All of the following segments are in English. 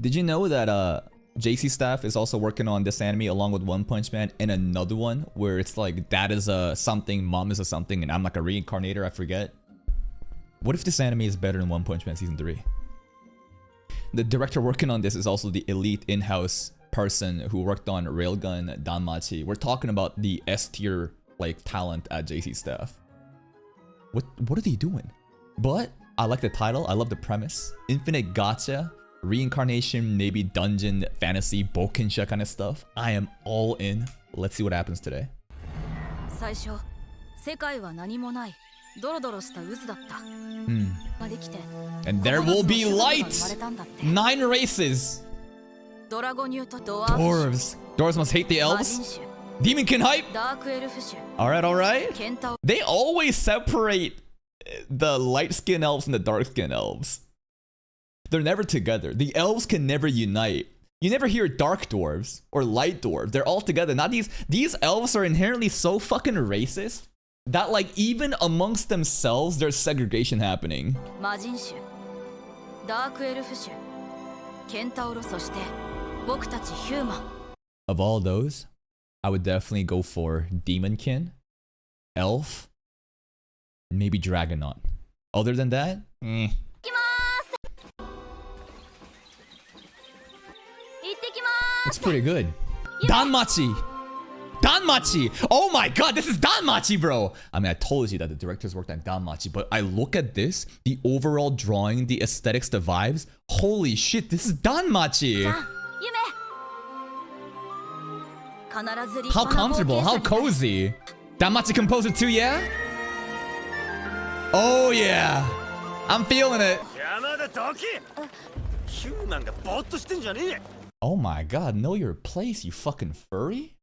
Did you know that JC staff is also working on this anime along with One Punch Man and another one where it's like dad is a something, mom is a something, and I'm like a reincarnator, I forget. What if this anime is better than One Punch Man Season 3? The director working on this is also the elite in-house person who worked on Railgun Danmachi. We're talking about the S tier like talent at JC staff. What are they doing? But I like the title, I love the premise. Infinite gacha, reincarnation, maybe dungeon, fantasy, bokensha kind of stuff. I am all in. Let's see what happens today. And there will be light! 9 races! Dwarves. Dwarves must hate the elves? Demonkin hype? Alright. They always separate the light-skinned elves and the dark-skinned elves. They're never together. The elves can never unite. You never hear dark dwarves or light dwarves. They're all together. Now these elves are inherently so fucking racist that like even amongst themselves there's segregation happening. Of all those, I would definitely go for Demonkin, Elf, maybe Dragonaut. Other than that, It's pretty good. Danmachi! Danmachi! Oh my god, this is Danmachi, bro! I mean, I told you that the directors worked on Danmachi, but I look at this, the overall drawing, the aesthetics, the vibes. Holy shit, this is Danmachi! How comfortable, how cozy. Danmachi composer too, yeah? Oh yeah! I'm feeling it! Oh my god, know your place, you fucking furry?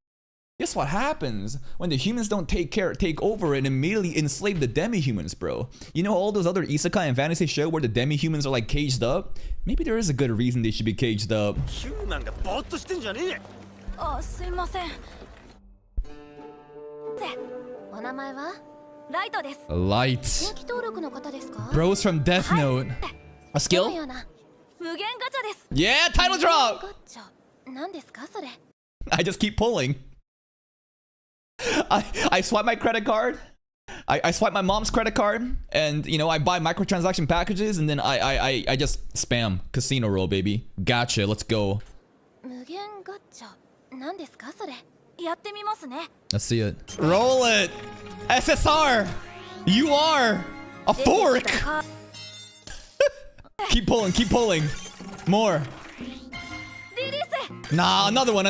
Guess what happens when the humans don't take over and immediately enslave the demi-humans, bro? You know all those other isekai and fantasy show where the demi-humans are like caged up? Maybe there is a good reason they should be caged up. Light. Bros from Death Note. A skill? Yeah, title drop! I just keep pulling. I swipe my credit card. I swipe my mom's credit card, and you know I buy microtransaction packages, and then I just spam casino roll, baby. Gacha, let's go. Let's see it. Roll it. SSR. You are a fork. Keep pulling, keep pulling. More. Nah, another one.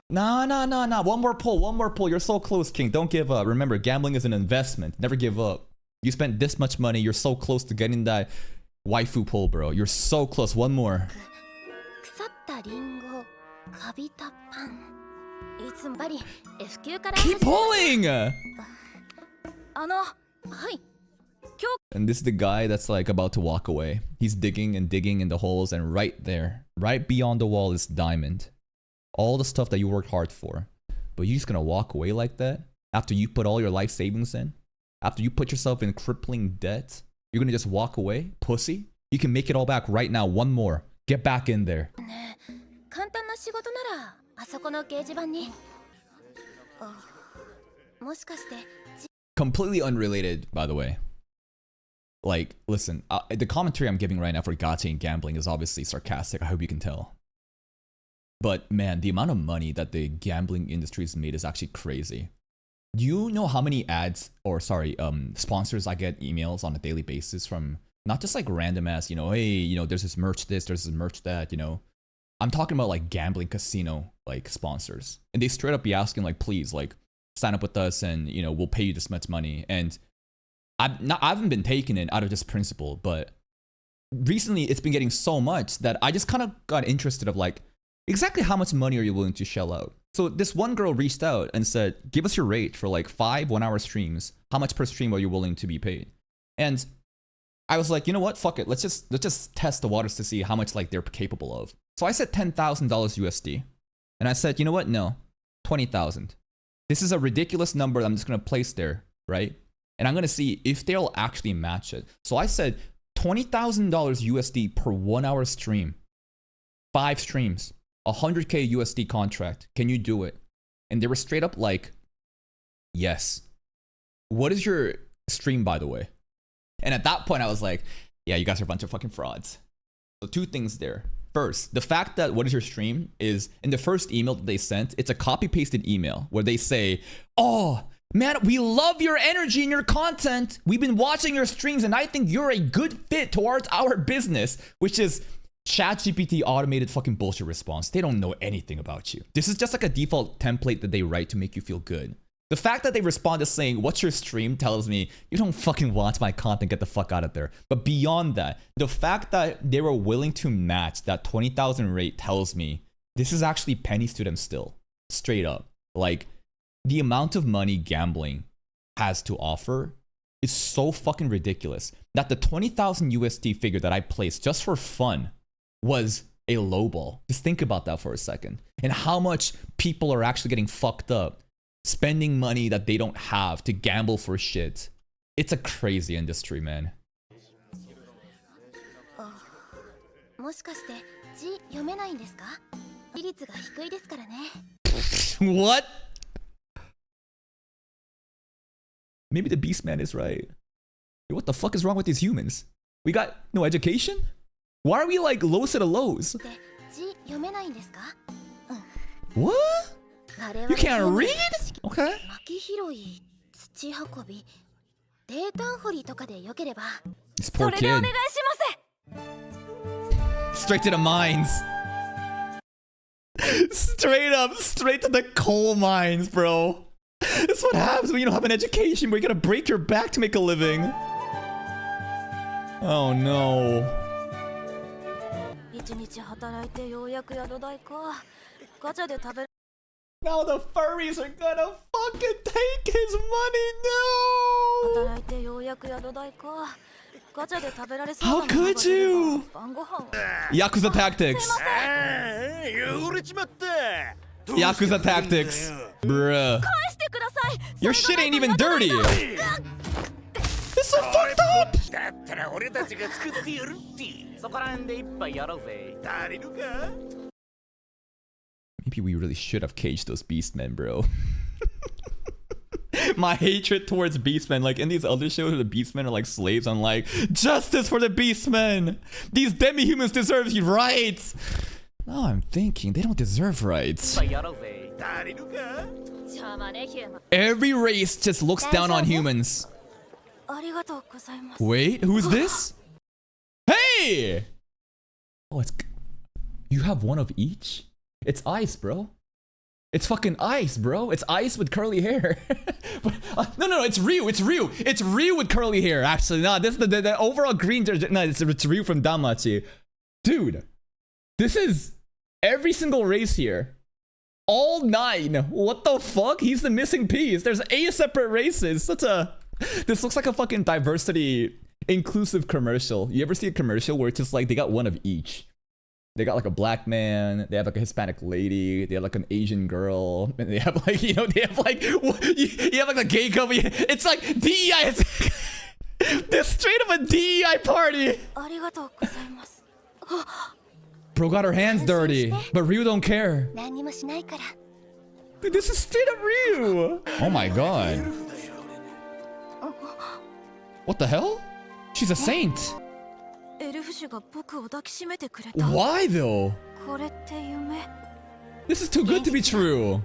Nah. One more pull. You're so close, King. Don't give up. Remember, gambling is an investment. Never give up. You spent this much money. You're so close to getting that waifu pull, bro. You're so close. One more. Keep pulling! And this is the guy that's like about to walk away. He's digging and digging in the holes, and right there, right beyond the wall is diamond. All the stuff that you worked hard for. But you're just gonna walk away like that? After you put all your life savings in? After you put yourself in crippling debt? You're gonna just walk away? Pussy? You can make it all back right now. One more. Get back in there. Completely unrelated, by the way. Like, listen, the commentary I'm giving right now for gacha and gambling is obviously sarcastic. I hope you can tell. But man, the amount of money that the gambling industry has made is actually crazy. Do you know how many ads, or sorry, sponsors I get emails on a daily basis from not just like random ass, you know, hey, you know, there's this merch this, there's this merch that, you know. I'm talking about like gambling casino like sponsors. And they straight up be asking like, please, like sign up with us and, you know, we'll pay you this much money. And I haven't been taking it out of just principle, but recently it's been getting so much that I just kind of got interested of like, exactly how much money are you willing to shell out? So this one girl reached out and said, give us your rate for like 5 1-hour streams. How much per stream are you willing to be paid? And I was like, you know what? Fuck it. Let's just test the waters to see how much like they're capable of. So I said $10,000 USD. And I said, you know what? No, 20,000. This is a ridiculous number that I'm just going to place there, right? And I'm going to see if they'll actually match it. So I said $20,000 USD per 1 hour stream. 5 streams. $100K USD contract. Can you do it? And they were straight up like, yes. What is your stream, by the way? And at that point, I was like, yeah, you guys are a bunch of fucking frauds. So 2 things there. First, the fact that what is your stream is in the first email that they sent, it's a copy-pasted email where they say, oh, man, we love your energy and your content. We've been watching your streams and I think you're a good fit towards our business, which is ChatGPT automated fucking bullshit response. They don't know anything about you. This is just like a default template that they write to make you feel good. The fact that they responded saying, what's your stream, tells me you don't fucking watch my content, get the fuck out of there. But beyond that, the fact that they were willing to match that 20,000 rate tells me this is actually pennies to them still. Straight up. Like, the amount of money gambling has to offer is so fucking ridiculous that the 20,000 USD figure that I placed just for fun was a lowball. Just think about that for a second. And how much people are actually getting fucked up spending money that they don't have to gamble for shit. It's a crazy industry, man. What? Maybe the Beastman is right. What the fuck is wrong with these humans? We got no education? Why are we like lowest of the lows? What? You can't read? Okay. This poor kid. Straight to the mines. Straight up, straight to the coal mines, bro. That's what happens when you don't have an education, where you gotta break your back to make a living. Oh no. Now the furries are gonna fucking take his money, no! How could you? Yakuza tactics. Yakuza tactics. Bruh. Your shit ain't even dirty. It's so fucked up! Maybe we really should have caged those beastmen, bro. My hatred towards beastmen, like in these other shows where the beastmen are like slaves, I'm like, justice for the beastmen! These demi-humans deserve rights! Now I'm thinking, they don't deserve rights. Every race just looks down on humans. Wait, who's this? Hey! Oh, it's... You have one of each? It's ice, bro. It's fucking ice, bro. It's ice with curly hair. But, no, it's Ryu. It's Ryu. It's Ryu with curly hair, actually. No, this is the overall green... No, it's Ryu from Danmachi. Dude, this is every single race here. All 9. What the fuck? He's the missing piece. There's 8 separate races. This looks like a fucking diversity inclusive commercial. You ever see a commercial where it's just like they got one of each? They got like a black man, they have like a Hispanic lady, they have like an Asian girl, and they have like, you know, they have like, you have like a gay couple. It's like DEI. They're straight up a DEI party. Bro got her hands dirty, but Ryu don't care. Dude, this is straight up Ryu. Oh my god. What the hell? She's a saint. Why though? This is too good to be true.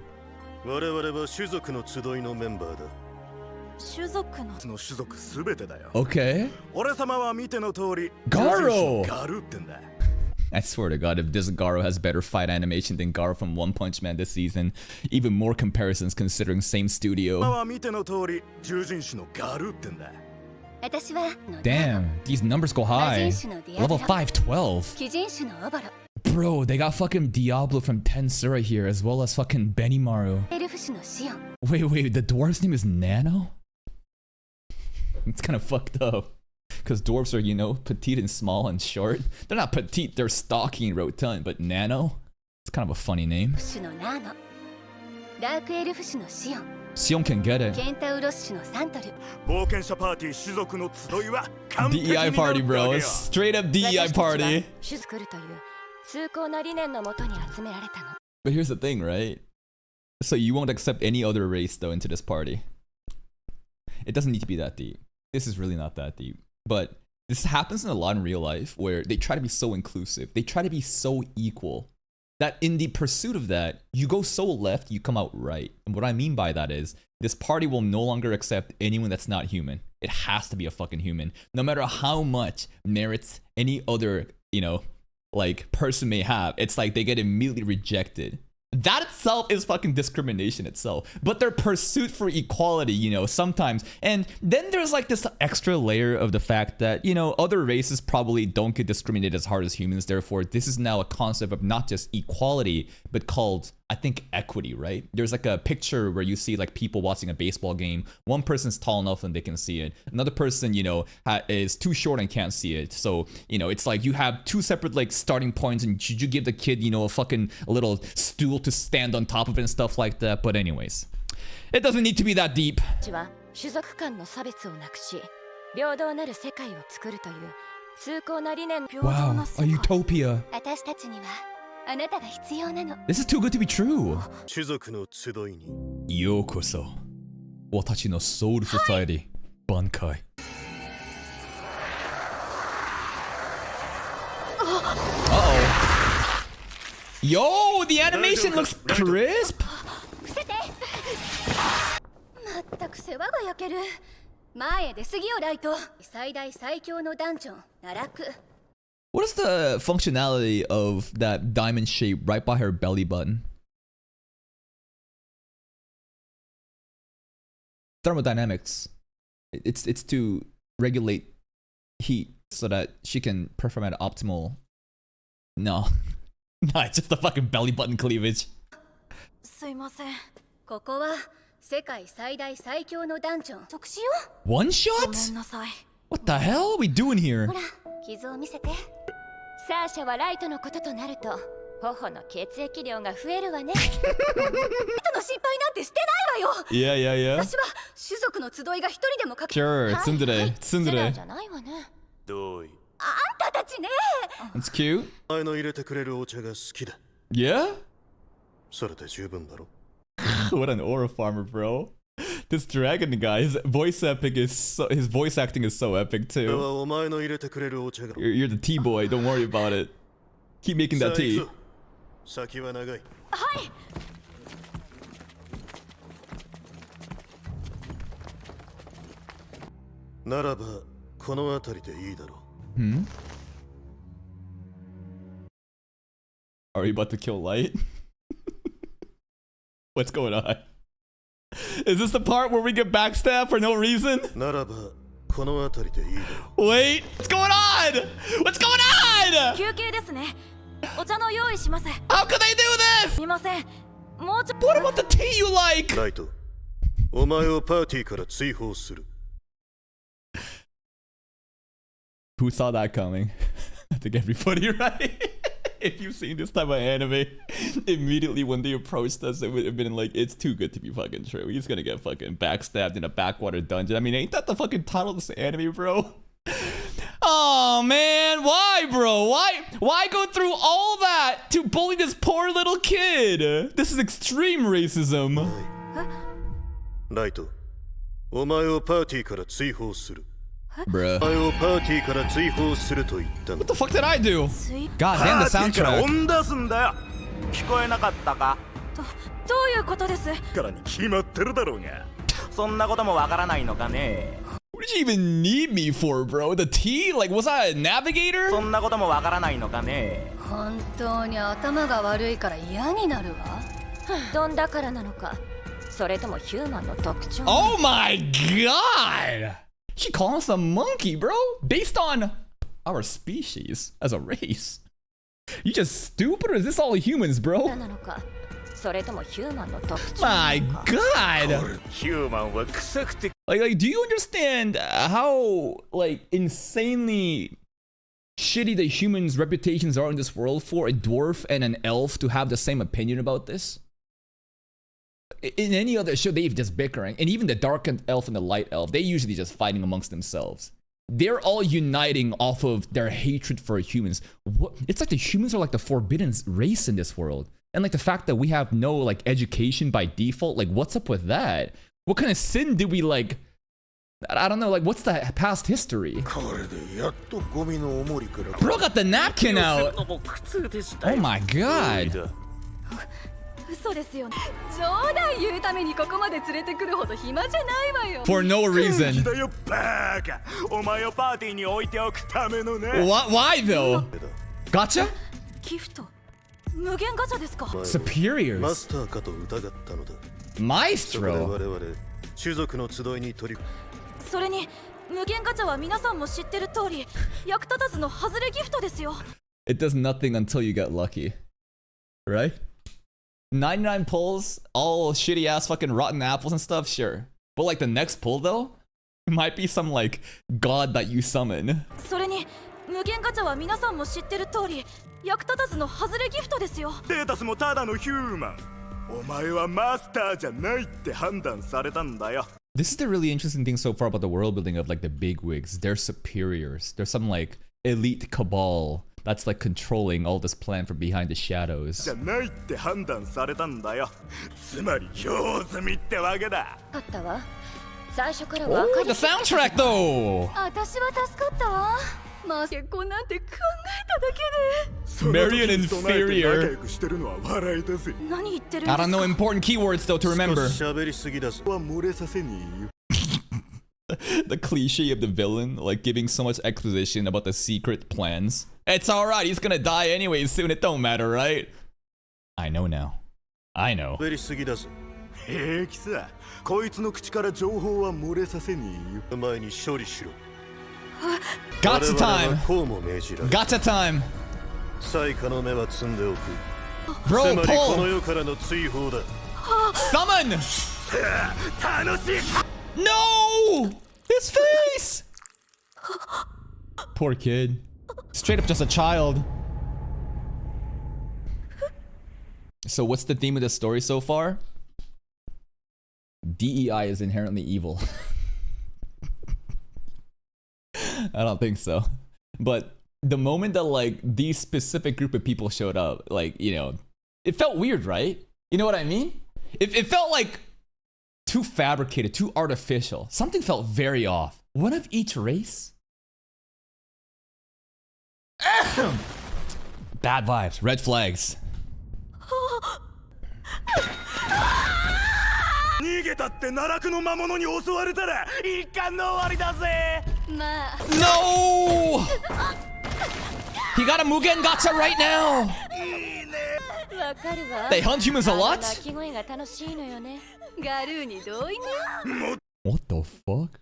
Okay. Garo! I swear to god, if this Garo has better fight animation than Garo from One Punch Man this season, even more comparisons considering same studio. Damn, these numbers go high. Level 512. Bro, they got fucking Diablo from Tensura here, as well as fucking Benimaru. Wait, the dwarf's name is Nano? It's kind of fucked up. Because dwarves are, you know, petite and small and short. They're not petite, they're stocky and rotund, but Nano? It's kind of a funny name. Sion can get it. ケンタウロス市のサントル DEI party, bro. It's straight up DEI party. シュズクルという崇高な理念のもとに集められたの But here's the thing, right? So you won't accept any other race though into this party. It doesn't need to be that deep. This is really not that deep. But this happens in a lot in real life where they try to be so inclusive. They try to be so equal that in the pursuit of that, you go so left, you come out right. And what I mean by that is this party will no longer accept anyone that's not human. It has to be a fucking human. No matter how much merits any other, you know, like person may have, it's like they get immediately rejected. That itself is fucking discrimination itself. But their pursuit for equality, you know, sometimes. And then there's like this extra layer of the fact that, you know, other races probably don't get discriminated as hard as humans. Therefore, this is now a concept of not just equality, but called, I think, equity, right? There's like a picture where you see like people watching a baseball game. One person's tall enough and they can see it. Another person, you know, is too short and can't see it. So, you know, it's like you have two separate like starting points, and should you give the kid, you know, a little stool to stand on top of it and stuff like that? But anyways, it doesn't need to be that deep. 種族間の差別をなくし平等なる世界を作るという崇高な理念 Wow, a utopia. 私たちにはあなたが必要なの This is too good to be true. 種族の集いにようこそ私のソウルソサエティ挽回 Uh-oh. Yo, the animation looks crisp. 伏せてまったく世話が焼ける前へ出過ぎよライト最大最強のダンジョン奈落 What is the functionality of that diamond shape right by her belly button? Thermodynamics. It's to regulate heat so that she can perform at optimal. No. No, it's just the fucking belly button cleavage. すいませんここは世界最大最強のダンジョン特使よ One ご shot? めんなさい What the hell are we doing here? ほら傷を見せてサーシャはライトのこととなると頬の血液量が増えるわねライトの心配なんてしてないわよ Yeah, yeah, yeah. 私は種族の集いが一人でもかけ Sure, はい tsundere, はい tsundere. じゃないわねどういあんたたちね That's cute. お前の入れてくれるお茶が好きだ Yeah? それで十分だろ What an aura farmer, bro. This dragon guy, his voice acting is so epic で too. はお前の入れてくれるお茶が You're the tea boy, don't worry about it. Keep making さあ that 行 tea. くぞ先は長いはいならばこの辺りでいいだろ Hmm? Are we about to kill Light? What's going on? Is this the part where we get backstabbed for no reason? うならばこの辺りでいいだろ Wait, what's going on? What's going on? 休憩ですねお茶の用意します How could they do す this? みませんもうちょ What about the tea you like? うライトお前をパーティーから追放する Who saw that coming? I think everybody, right? If you've seen this type of anime, immediately when they approached us, it would have been like, it's too good to be fucking true. He's gonna get fucking backstabbed in a backwater dungeon. I mean, ain't that the fucking title of this anime, bro? Oh man, why, bro? Why go through all that to bully this poor little kid? This is extreme racism. ライトお前をパーティーから追放する Bruh. お前をパーティーから追放すると言ったの What the fuck did I do? God damn the パーティーから soundtrack. 音出すんだよ聞こえなかったかどういうことですからに決まってるだろうがそんなこともわからないのかね What did you even need me for, bro? The tea? Like, was I a navigator? そんなこともわからないのかね本当に頭が悪いから嫌になるわどんだからなのかそれともヒューマンの特徴 Oh my god! She calling us a monkey, bro? Based on our species as a race. You just stupid, or is this all humans, bro? なのかそれともヒューマンの特徴 My god! ヒューマンは臭くて Like, do you understand how, like, insanely shitty the humans' reputations are in this world for a dwarf and an elf to have the same opinion about this? in any other show, they've just bickering. And even the dark elf and the light elf, they usually just fighting amongst themselves. They're all uniting off of their hatred for humans. It's like the humans are like the forbidden race in this world. And like the fact that we have no like education by default, like what's up with that? What kind of sin did we like? I don't know, like what's the past history? Bro got the napkin out. Oh my god. 嘘ですよね。冗談言うためにここまで連れてくるほど暇じゃないわよ。 For no reason. だよバカ。お前をパーティーに置いておくためのね。Why though? Gacha? ギフト。無限ガチャですか。Superiors. マスターかと疑ったのだ。 Maestro. 我々種族の集いに取り。それに無限ガチャは皆さんも知ってる通り役立たずの外れギフトですよ。 It does nothing until you get lucky. Right? 99 pulls, all shitty ass fucking rotten apples and stuff, sure. But like the next pull though, it might be some like god that you summon. それに無限ガチャは皆さんも知ってる通り役立たずの外れギフトですよ。ステータスもただのヒューマン。お前はマスターじゃないって判断されたんだよ。 This is the really interesting thing so far about the world building of like the bigwigs. They're superiors. There's some like elite cabal that's like controlling all this plan from behind the shadows. じゃないって判断されたんだよ。つまり用済みってわけだ。あったわ。最初からわ Oh, か the り。 soundtrack though! 私は助かったわ。まあ結婚なんて考えただけで。 Marry an inferior. 仲良くしてるのは笑いだぜ。何言ってるん I です don't know か。 important keywords though to 少 remember. し喋りすぎだぞ。は漏れさせねえよ。The cliche of the villain, like giving so much exposition about the secret plans. It's alright, he's gonna die anyway soon, it don't matter, right? I know now. I know. 喋りすぎだぞ。平気さ。こいつの口から情報は漏れさせねえよ。前に処理しろ。 Gacha 我々は time! こうも命じられる。 Gacha time! 最下の目は積んでおく。 Bro, つまりこの pull! 世からの追放だ。 Summon! 楽しい。 No! His face! Poor kid. Straight up just a child. So what's the theme of the story so far? DEI is inherently evil. I don't think so. But the moment that like these specific group of people showed up, like, you know, it felt weird, right? You know what I mean? It felt like too fabricated, too artificial. Something felt very off. One of each race? Bad vibes, red flags. 逃げたって奈落の魔物に襲われたら一巻の終わりだぜ。まあ。 No! He got a Mugen Gacha right now! わかるわ。 They hunt humans a lot? 鳴き声が楽しいのよね。ガルーに同意ね。 What the fuck?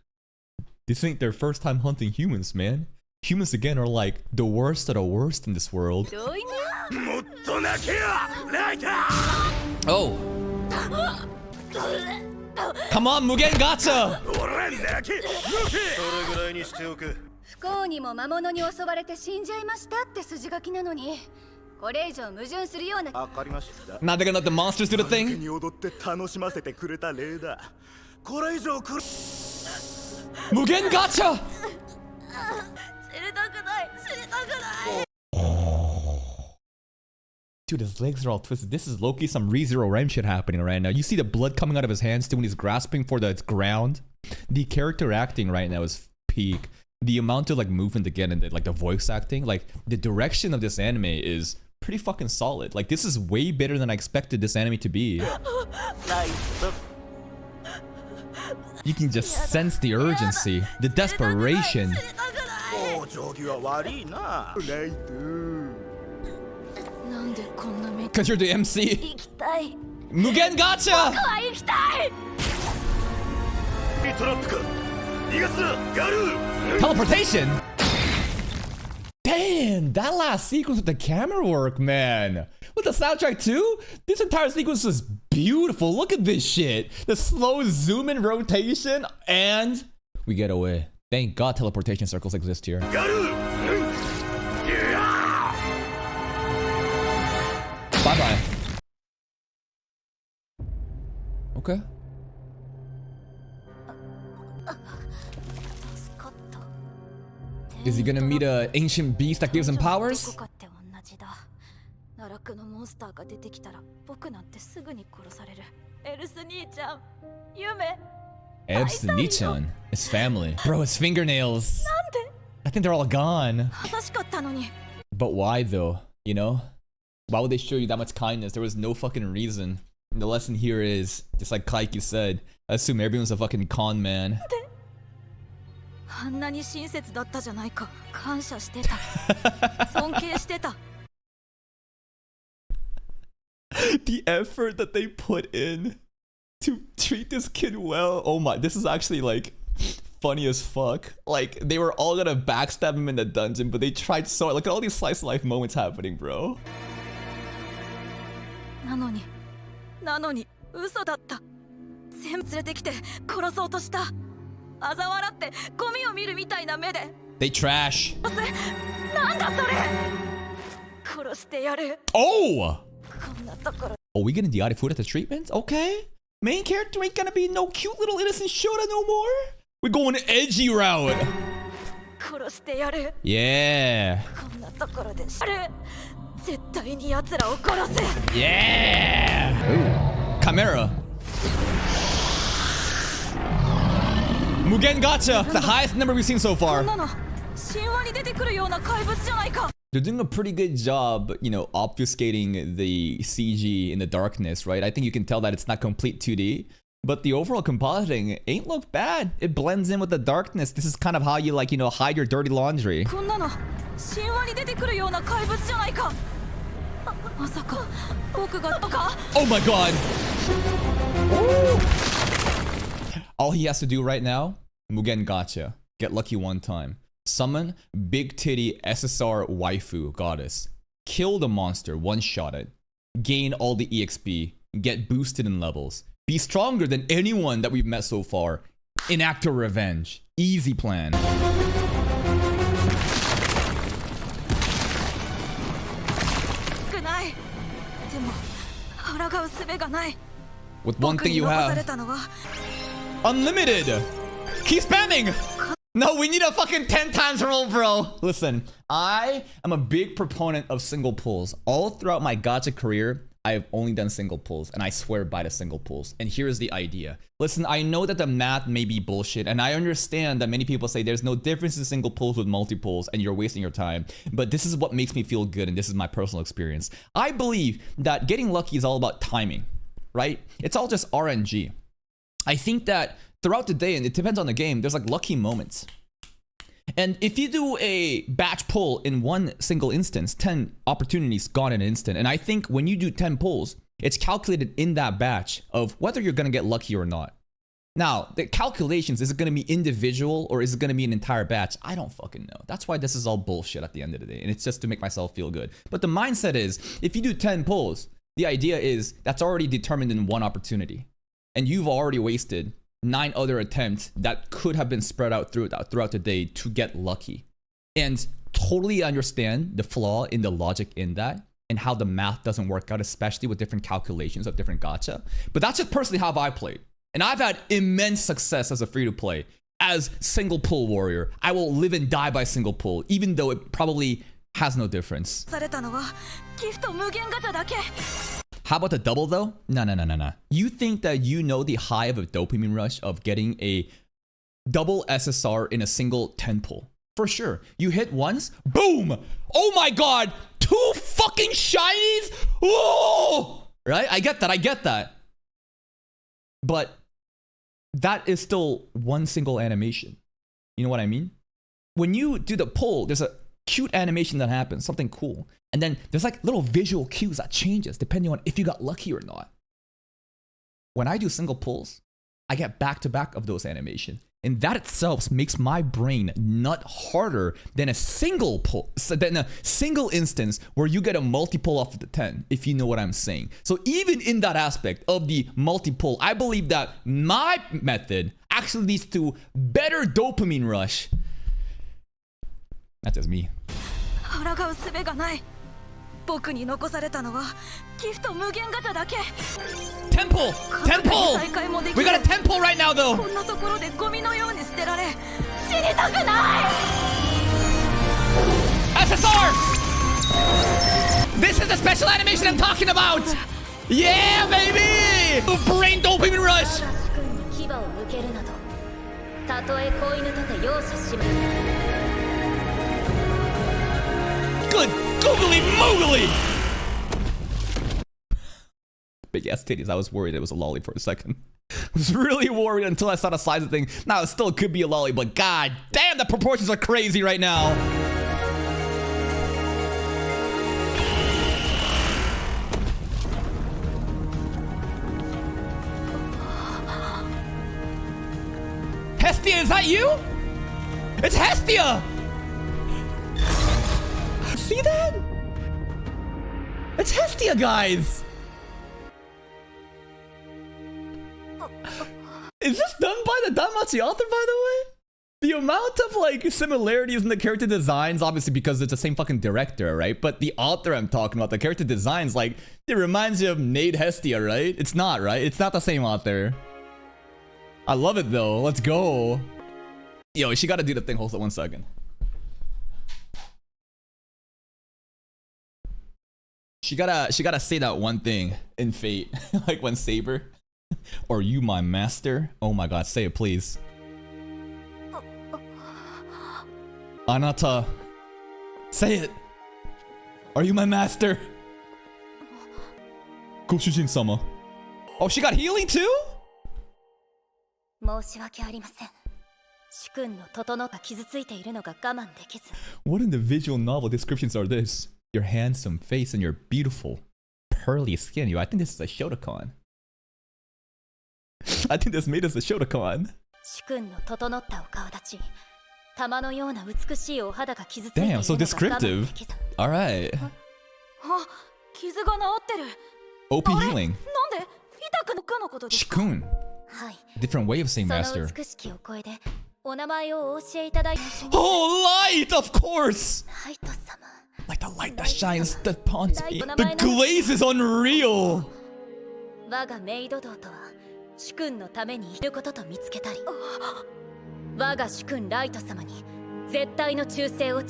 This ain't their first time hunting humans, man. Humans again are like the worst of the worst in this world. 同意ね。もっと泣けよライター。 Oh! Come on, Mugen Gacha! 俺泣け。それぐらいにしておく。不幸にも魔物に襲われて死んじゃいましたって筋書きなのに、これ以上矛盾するような。わかりました。 Now they're gonna let the monsters do the 手 thing? に踊って楽しませてくれた例だ。これ以上くる。 Mugen Gacha! 知りたくない知りたくない。 Dude, his legs are all twisted. This is Loki, some ReZero Rem shit happening right now. You see the blood coming out of his hands too when he's grasping for the ground. The character acting right now is peak. The amount of like movement again and like the voice acting, like the direction of this anime is pretty fucking solid. Like this is way better than I expected this anime to be. You can just sense the urgency, the desperation. お上気は悪いな。ライト。なんでこんな目。 Cause you're the MC. 行きたい。 Mugen Gacha! は行きたい。トラップか。逃がすな、ガルー。 Teleportation? Damn, that last sequence with the camera work, man. With the soundtrack too? This entire sequence is beautiful. Look at this shit. The slow zoom in rotation and we get away. Thank God teleportation circles exist here. ガルー。 Bye bye. Okay. 助かった Is he gonna meet a ancient beast that gives him ど powers? こかって同じだ奈落のモンスターが出てきたら僕なんてすぐに殺されるエルス兄ちゃん夢 Ebs Nichan. His family. Bro, his fingernails. I think they're all gone. 優しかったのに But why though? You know? Why would they show you that much kindness? There was no fucking reason. And the lesson here is, just like Kaiki said, I assume everyone's a fucking con man. あんなに親切だったじゃないか感謝してた尊敬してた The effort that they put in to treat this kid well. Oh my, this is actually like funny as fuck. Like they were all gonna backstab him in the dungeon, but they tried so. Look at all these slice of life moments happening, bro. なのに嘘だった全部連れてきて殺そうとした嘲笑ってゴミを見るみたいな目で They trash. なんだそれ殺してやる Oh! こんなところ Are we getting the Arifureta treatment? Okay. Main character ain't gonna be no cute little innocent Shota no more. We're going the edgy route. 殺してやる Yeah. こんなところでやる絶対に奴らを殺せ Yeah. Ooh. Chimera. Mugen Gacha. The highest number we've seen so こ far. んなの神話に出てくるような怪物じゃないか They're doing a pretty good job, you know, obfuscating the CG in the darkness, right? I think you can tell that it's not complete 2D, but the overall compositing ain't look bad. It blends in with the darkness. This is kind of how you, like, you know, hide your dirty laundry. こんなの神話に出てくるような怪物じゃないかまさか僕がとか Oh my god! Ooh. All he has to do right now, Mugen Gacha. Get lucky one time. Summon big titty SSR waifu goddess. Kill the monster, one-shot it. Gain all the EXP. Get boosted in levels. Be stronger than anyone that we've met so far. Enact her revenge. Easy plan. 少ないでも抗う術がない With one 僕 thing に you 残され have. たのは Unlimited! Keep spamming! No, we need a fucking 10 times roll, bro. Listen, I am a big proponent of single pulls. All throughout my gacha career, I have only done single pulls, and I swear by the single pulls. And here's the idea. Listen, I know that the math may be bullshit, and I understand that many people say there's no difference in single pulls with multi-pulls, and you're wasting your time. But this is what makes me feel good, and this is my personal experience. I believe that getting lucky is all about timing, right? It's all just RNG. I think that throughout the day, and it depends on the game, there's like lucky moments. And if you do a batch pull in one single instance, 10 opportunities gone in an instant. And I think when you do 10 pulls, it's calculated in that batch of whether you're going to get lucky or not. Now, the calculations, is it going to be individual or is it going to be an entire batch? I don't fucking know. That's why this is all bullshit at the end of the day. And it's just to make myself feel good. But the mindset is, if you do 10 pulls, the idea is that's already determined in one opportunity. And you've already wasted 9 other attempts that could have been spread out throughout the day to get lucky. And totally understand the flaw in the logic in that and how the math doesn't work out, especially with different calculations of different gacha. But that's just personally how I played. And I've had immense success as a free-to-play. As single pull warrior, I will live and die by single pull, even though it probably has no difference. されたのはギフト無限ガチャだけ How about the double though? No. You think that you know the high of a dopamine rush of getting a double SSR in a single 10 pull? For sure. You hit once, boom! Oh my god! 2 fucking shinies? Oh! Right? I get that. But that is still one single animation. You know what I mean? When you do the pull, there's a cute animation that happens, something cool. And then there's like little visual cues that changes depending on if you got lucky or not. When I do single pulls, I get back-to-back of those animations. And that itself makes my brain nut harder than a single pull, than a single instance where you get a multi-pull off of the 10, if you know what I'm saying. So even in that aspect of the multi-pull, I believe that my method actually leads to better dopamine rush. Not just me. 抗う術がない僕に残されたのはギフト無限ガチャだけ。 Temple! Temple! We got a temple right now, though! こんなところでゴミのように捨てられ死にたくない。 SSR! This is the special animation I'm talking about! Yeah, baby! Brain dopamine rush! 牙を向けるなどたとえ子犬とて容赦しまい。 Good googly moogly! Big ass titties. I was worried it was a lolly for a second. I was really worried until I saw the size of the thing. Now it still could be a lolly, but god damn, the proportions are crazy right now. Hestia, is that you? It's Hestia! See that? It's Hestia, guys! Is this done by the Danmachi author, by the way? The amount of like similarities in the character designs, obviously because it's the same fucking director, right? But the author I'm talking about, the character designs, like, it reminds you of Nade Hestia, right? It's not, right? It's not the same author. I love it though. Let's go. Yo, she gotta do the thing. Hold on 1 second. She gotta say that one thing in Fate. Like when Saber. Are you my master? Oh my god, say it please. Anata. Say it. Are you my master? Goshujin-sama. Oh, she got healing too? 申し訳ありません。主君の整った傷ついているのが我慢できず。 What individual novel descriptions are this? Your handsome face and your beautiful pearly skin. Yo, I think this is a Shotokan. I think this made us a Shotokan. 主君の整ったお顔立ち、玉のような美しいお肌が傷ついているの Damn, が so 我慢で descriptive. きず。 Alright. あ、傷が治ってる。 OP あれ healing. なんで痛くのかのことですか。 Shikun. はい。 Different way of saying そ master. の美しきお声でお名前をお教えいただいてます。 Oh, light, of course. ライト様。 Like the light that shines that haunts me. The glaze is unreal. 我がメイド道とは主君のためにいることと見つけたり、我が主君ライト様に絶対の忠誠を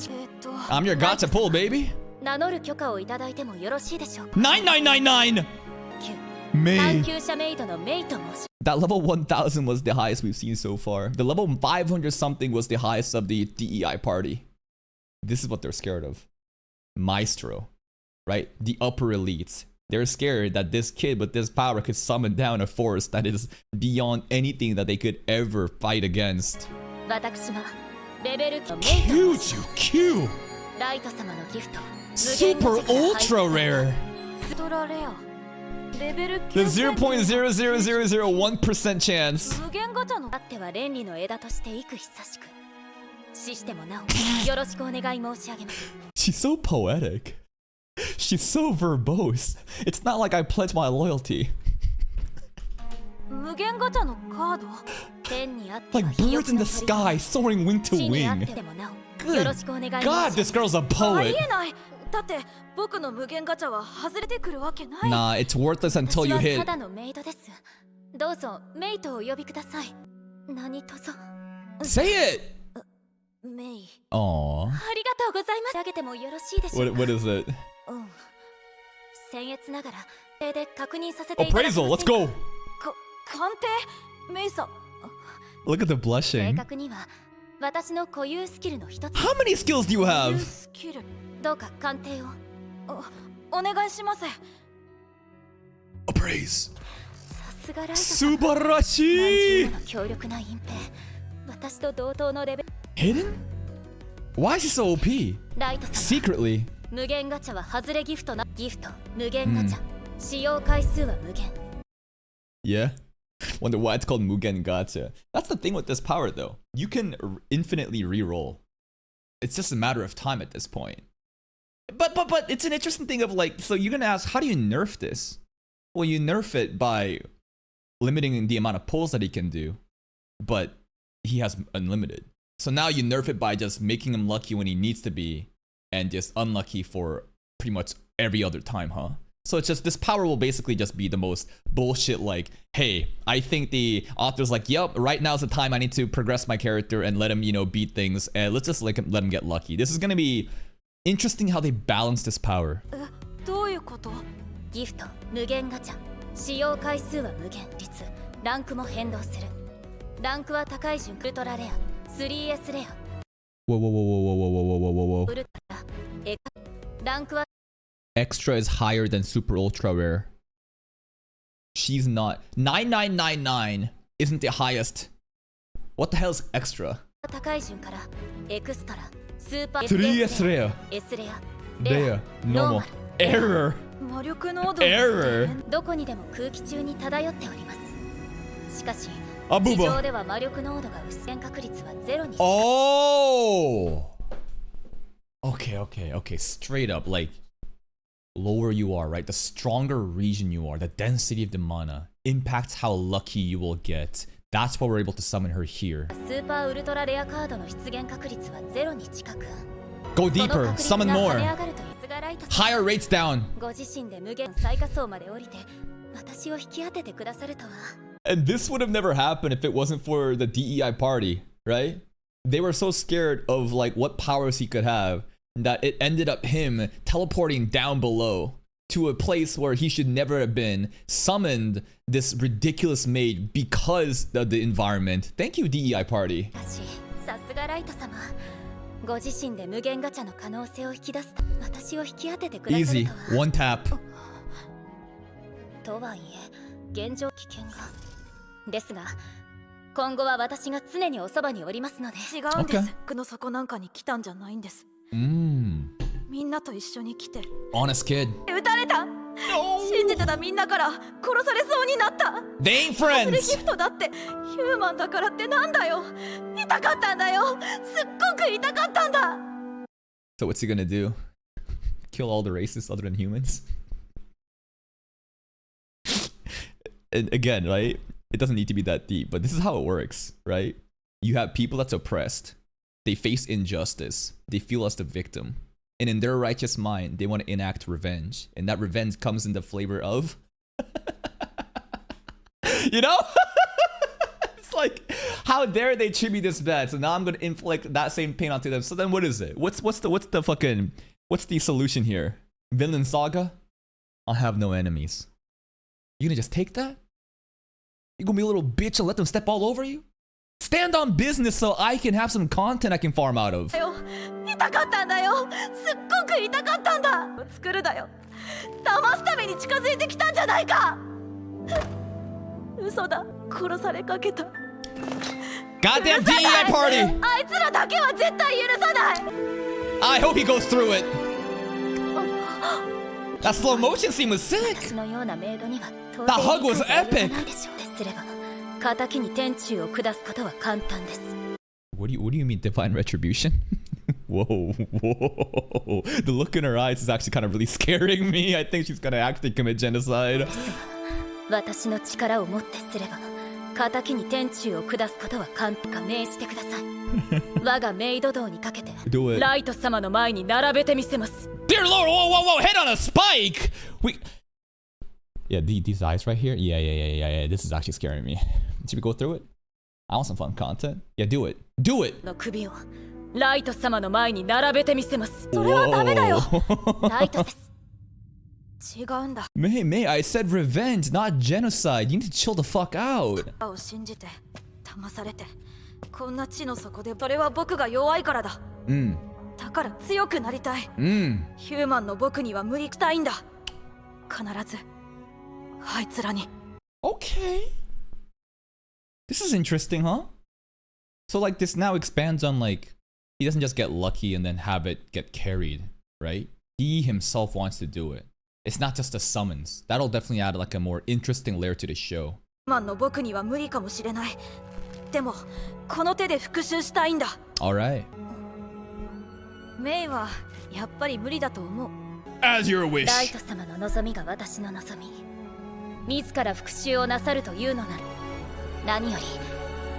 I'm your gacha pull, baby. 名乗る許可をいただいてもよろしいでしょうか。 9999. 探 May. 求者メイドのメイと申し。 That level 1000 was the highest we've seen so far. The level 500 something was the highest of the DEI party. This is what they're scared of. Maestro, right? The upper elites. They're scared that this kid with this power could summon down a force that is beyond anything that they could ever fight against. 私はレベルのメイと申し。 Q. ライト様のギフト。 Super ultra rare. ストラレア。レベル The 0.00001% chance. 無限ガチャの。あっては連理の枝として幾久しく。死してもなおよろしくお願い申し上げます。 She's so poetic. She's so verbose. It's not like I pledge my loyalty. 無限ガチャのカード。天にあっては Like birds in the sky soaring wing to 地にあっ wing. てもなおよ Good ろしくお願い申し上げ God, ます。 this girl's a あ poet. りえない。だって僕の無限ガチャは外れてくるわけない。 Nah, it's worthless until 私 you は hit. ただのメイドです。どうぞメイとお呼びください。何とぞ。 Say it. メイ。 Aww. ありがとうございます。あげてもよろしいでしょう What か。 what is it? うん。僭越ながら手で確認させていただきます。 Appraisal. Let's go. 鑑定メイさん。 Look at the 正 blushing. 確には私の固有スキルの一つです。 How many skills do you have? スキル。どうか鑑定を。お願いします。 Appraise. さすがライト様。素晴ら何しい。十の強力な隠蔽。私と同等のレベル。 Hidden? Why is she so OP? ライト様。 Secretly. 無限ガチャは外れギフトなギフト無限ガチャ、使用回数は無限。 Yeah. Wonder why it's called Mugen Gacha. That's the thing with this power though. You can infinitely reroll. It's just a matter of time at this point. But it's an interesting thing of like, so you're gonna ask, how do you nerf this? Well, you nerf it by limiting the amount of pulls that he can do, but he has unlimited. So now you nerf it by just making him lucky when he needs to be, and just unlucky for pretty much every other time, huh? So it's just, this power will basically just be the most bullshit, like, hey, I think the author's like, yep, right now's the time I need to progress my character and let him, you know, beat things, and let's just like let him get lucky. This is gonna be interesting how they balance this power. どういうこと？ギフト無限ガチャ使用回数は無限率ランクも変動するランクは高い順ウルトラレア 3S レア Whoa, whoa, whoa, whoa, whoa, whoa, whoa, whoa, whoa, whoa. ウルトラエカランクは Extra is higher than super ultra rare. She's not. 9999 isn't the highest. What the hell is extra? 高い順からエクストラスーパー 3S レア S レア Rare Normal Error 魔力濃度 Error どこにでも空気中に漂っておりますしかし Abuba 地上では魔力濃度が薄減確率はゼロに Oh! Okay, okay, okay. Straight up, like, lower you are, right? The stronger region you are, the density of the mana impacts how lucky you will get. That's why we're able to summon her here. スーパーウルトラレアカードの出現確率はゼロに近く Go deeper, summon more. 跳ね上がるというすがライト Higher rates down. ご自身で無限最下層まで降りて私を引き当ててくださるとは And this would have never happened if it wasn't for the DEI party, right? They were so scared of like what powers he could have that it ended up him teleporting down below to a place where he should never have been, summoned this ridiculous maid because of the environment. Thank you, DEI party. しさすがライト様ご自身で無限ガチャの可能性を引き出す私を引き当ててくださる Easy, とは one tap. とはいえ現状危険がですが今後は私が常におそばにおりますので違うんです。僕の底なんかに来たんじゃないんです。みんなと一緒に来て Honest kid. 撃たれた。信じてたみんなから殺されそうになった。 They ain't それ friends. ギフトだってヒューマンだからってなんだよ。痛かったんだよ。すっごく痛かったんだ。 So what's he gonna do? Kill all the races other than humans? And again, right? It doesn't need to be that deep, but this is how it works, right? You have people that's oppressed. They face injustice. They feel as the victim. And in their righteous mind, they want to enact revenge. And that revenge comes in the flavor of... you know? It's like, how dare they treat me this bad? So now I'm going to inflict that same pain onto them. So then what is it? What's the solution here? Vinland Saga? I'll have no enemies. You gonna just take that? You gonna be a little bitch and let them step all over you? Stand on business so I can have some content I can farm out of. 痛かったんだよ。すっごく痛かったんだ。作るだよ。騙すために近づいてきたんじゃないか。嘘だ。殺されかけた。 Goddamn DEI party! あいつらだけは絶対許さない。 I hope he goes through it. That slow motion scene was sick. 私のようなメイドには That hug was epic. ないでしょうですれば敵に天誅を下すことは簡単です What do you mean divine retribution? Whoa, whoa. The look in her eyes is actually kind of really scaring me. I think she's gonna actually commit genocide. 私の力をもってすれば敵に天誅を下すことは簡単か命じてください我がメイド道にかけて Do it. ライト様の前に並べてみせます Dear Lord, whoa, head on a spike! Yeah, these eyes right here? Yeah, this is actually scaring me. Should we go through it? I want some fun content. Yeah, do it. Do it! の首をライト様の前に並べてみせますそれはダメだよ。ライトです違うんだ。 May, I said revenge, not genocide. You need to chill the fuck out. を信じて騙されてこんな地の底でそれは僕が弱いからだ。だから強くなりたい。ヒューマンの僕には無理したいんだ。必ずあいつらに。 Okay. This is interesting, huh? So like this now expands on like he doesn't just get lucky and then have it get carried, right? He himself wants to do it. It's not just the summons. That'll definitely add like a more interesting layer to the show. マンの僕には無理かもしれない。でもこの手で復讐したいんだ。 Alright. メイはやっぱり無理だと思う。 As your wish. ライト様の望みが私の望み自ら復讐をなさるというのなら何より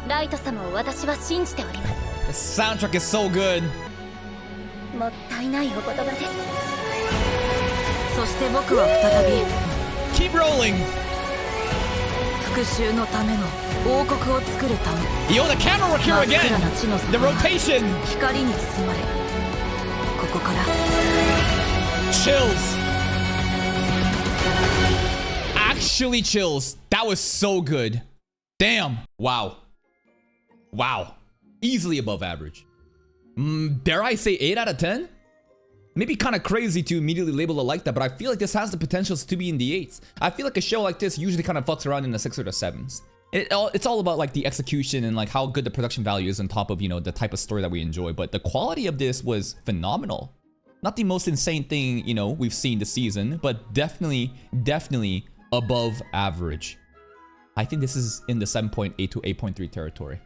ライト様を私は信じております The soundtrack is so good. もったいないお言葉ですして僕は再び Keep rolling. 復讐のための王国を作るため Yo, the camera work here 真っ again. 暗な地の The 底が rotation. 光に包まれここから Chills. Actually chills. That was so good. Damn. Wow. Wow. Easily above average. Dare I say 8 out of 10? Maybe kind of crazy to immediately label it like that, but I feel like this has the potentials to be in the 8s. I feel like a show like this usually kind of fucks around in the 6s or the 7s. It's all about like the execution and like how good the production value is on top of, you know, the type of story that we enjoy. But the quality of this was phenomenal. Not the most insane thing, you know, we've seen this season, but definitely above average. I think this is in the 7.8 to 8.3 territory.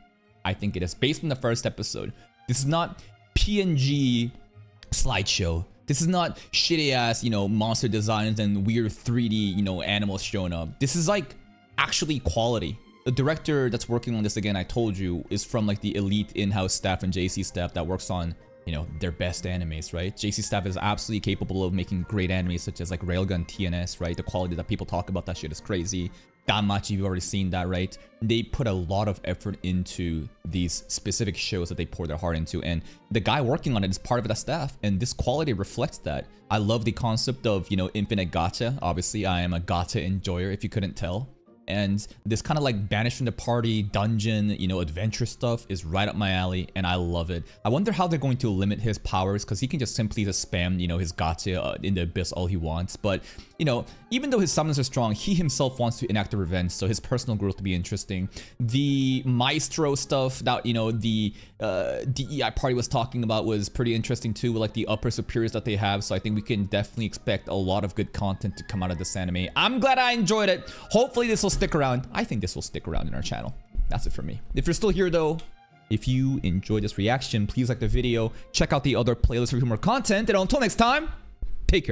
I think it is based on the first episode. This is not PNG slideshow. This is not shitty ass, you know, monster designs and weird 3D, you know, animals showing up. This is like actually quality. The director that's working on this, again, I told you, is from like the elite in-house staff and JC staff that works on, you know, their best animes, right? JC staff is absolutely capable of making great animes such as like Railgun TNS, right? The quality that people talk about, that shit is crazy. Danmachi, you've already seen that, right? They put a lot of effort into these specific shows that they pour their heart into, and the guy working on it is part of the staff, and this quality reflects that. I love the concept of, you know, infinite gacha. Obviously, I am a gacha enjoyer, if you couldn't tell. And this kind of like banished from the party, dungeon, you know, adventure stuff is right up my alley, and I love it. I wonder how they're going to limit his powers, because he can just simply just spam, you know, his gacha in the abyss all he wants. But, you know, even though his summons are strong, he himself wants to enact a revenge, so his personal growth will be interesting. The maestro stuff that, you know, the DEI party was talking about was pretty interesting too, with like the upper superiors that they have. So I think we can definitely expect a lot of good content to come out of this anime. I'm glad I enjoyed it. Hopefully this will stick around. I think this will stick around in our channel. That's it for me. If you're still here though, if you enjoyed this reaction, please like the video, check out the other playlists for more content, and until next time, take care.